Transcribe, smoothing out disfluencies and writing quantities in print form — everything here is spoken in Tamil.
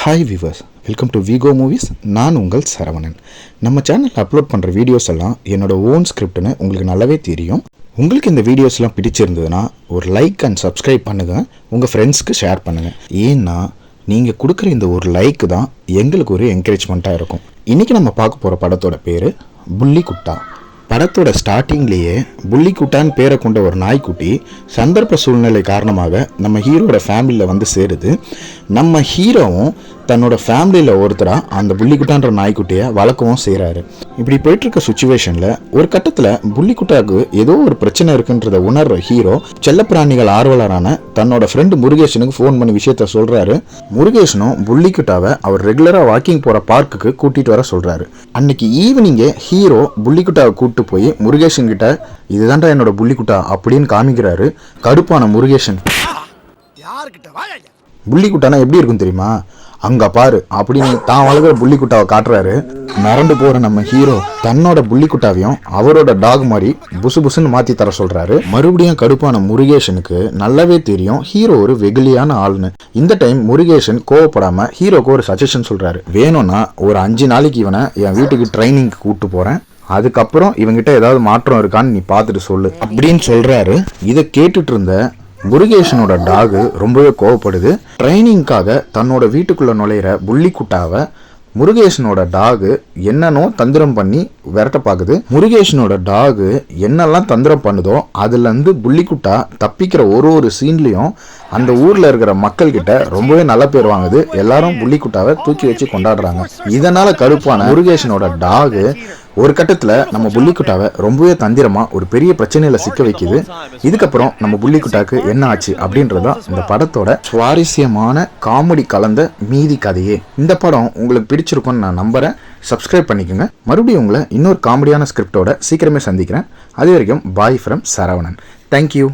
Hi viewers, welcome to Vigo movies. நான் உங்கள் சரவணன். நம்ம சேனலில் அப்லோட் பண்ணுற வீடியோஸ் எல்லாம் என்னோட ஓன் ஸ்கிரிப்ட்னு உங்களுக்கு நல்லாவே தெரியும். உங்களுக்கு இந்த வீடியோஸ்லாம் பிடிச்சிருந்ததுன்னா ஒரு லைக் அண்ட் சப்ஸ்கிரைப் பண்ணுங்கள், உங்கள் ஃப்ரெண்ட்ஸ்க்கு ஷேர் பண்ணுங்கள். ஏன்னா நீங்கள் கொடுக்குற இந்த ஒரு லைக் தான் எங்களுக்கு ஒரு என்கரேஜ்மெண்ட்டாக இருக்கும். இன்றைக்கி நம்ம பார்க்க போகிற படத்தோட பேர் புள்ளிக்குட்டா. படத்தோட ஸ்டார்டிங்லேயே புள்ளிக்குட்டான்னு பேரை கொண்ட ஒரு நாய்க்குட்டி சந்தர்ப்ப சூழ்நிலை காரணமாக நம்ம ஹீரோட ஃபேமிலியில் வந்து சேருது. நம்ம ஹீரோவும் தன்னோட ஃபேமிலியில் ஒருத்தராக அந்த புள்ளிக்குட்டான்ற நாய்க்குட்டியை வளர்க்கவும் செய்கிறாரு. இப்படி போயிட்டுருக்க சுச்சுவேஷனில் ஒரு கட்டத்தில் புள்ளிக்குட்டாவுக்கு ஏதோ ஒரு பிரச்சனை இருக்குன்றத உணர்ற ஹீரோ செல்லப்பிராணிகள் ஆர்வலரான தன்னோட ஃப்ரெண்டு முருகேசனுக்கு ஃபோன் பண்ணி விஷயத்த சொல்கிறாரு. முருகேசனும் புள்ளிக்குட்டாவை அவர் ரெகுலராக வாக்கிங் போகிற பார்க்குக்கு கூட்டிகிட்டு வர சொல்கிறாரு. அன்னைக்கு ஈவினிங்கே ஹீரோ புள்ளிக்குட்டாவை கூப்பிட்டு போய் முருகேசன் கிட்ட இதுதான்டா என்னோட புள்ளிக்குட்டா அப்படின்னு காமிக்கிறாரு. கடுப்பான முருகேசன், புள்ளிக்குட்டானா எப்படி இருக்கும் தெரியுமா, அங்க பாரு அப்படின்னு தான் வளர்க்குற புள்ளிக்குட்டாவை காட்டுறாரு. மிரண்டு போற நம்ம ஹீரோ தன்னோட புள்ளிக்குட்டாவையும் அவரோட டாக் மாதிரி புசு புசுன்னு மாத்தி தர சொல்றாரு. மறுபடியும் கடுப்பான முருகேசனுக்கு நல்லாவே தெரியும் ஹீரோ ஒரு வெகுலியான ஆள்னு. இந்த டைம் முருகேசன் கோவப்படாம ஹீரோக்கு ஒரு சஜஷன் சொல்றாரு. வேணும்னா ஒரு 5 நாளைக்கு இவனை என் வீட்டுக்கு ட்ரைனிங்க்கு கூப்பிட்டு போறேன், அதுக்கப்புறம் இவங்கிட்ட ஏதாவது மாற்றம் இருக்கான்னு நீ பார்த்துட்டு சொல்லு அப்படின்னு சொல்றாரு. இதை கேட்டுட்டு இருந்த முருகேசனோட டாகு ரொம்பவே கோவப்படுது. ட்ரைனிங்காக தன்னோட வீட்டுக்குள்ள நுழையிற புள்ளிக்குட்டாவை முருகேசனோட டாகு என்னன்னோ தந்திரம் பண்ணி விரட்ட பார்க்குது. முருகேசனோட டாகு என்னெல்லாம் தந்திரம் பண்ணுதோ அதுலேருந்து புள்ளிக்குட்டா தப்பிக்கிற ஒரு சீன்லையும் அந்த ஊரில் இருக்கிற மக்கள்கிட்ட ரொம்பவே நல்ல பேர் வாங்குது. எல்லாரும் புள்ளிக்குட்டாவை தூக்கி வச்சு கொண்டாடுறாங்க. இதனால கடுப்பான முருகேசனோட டாகு ஒரு கட்டத்தில் நம்ம புள்ளிக்குட்டாவை ரொம்பவே தந்திரமாக ஒரு பெரிய பிரச்சனையில் சிக்க வைக்குது. இதுக்கப்புறம் நம்ம புள்ளிக்குட்டாக்கு என்ன ஆச்சு அப்படின்றதான் இந்த படத்தோட சுவாரஸ்யமான காமெடி கலந்த மீதி கதையே. இந்த படம் உங்களுக்கு பிடிச்சிருக்கும்னு நான் நம்புகிறேன். சப்ஸ்கிரைப் பண்ணிக்கோங்க. மறுபடியும் உங்களை இன்னொரு காமெடியான ஸ்கிரிப்டோட சீக்கிரமே சந்திக்கிறேன். அது வரைக்கும் பாய் ஃப்ரம் சரவணன். தேங்க்யூ.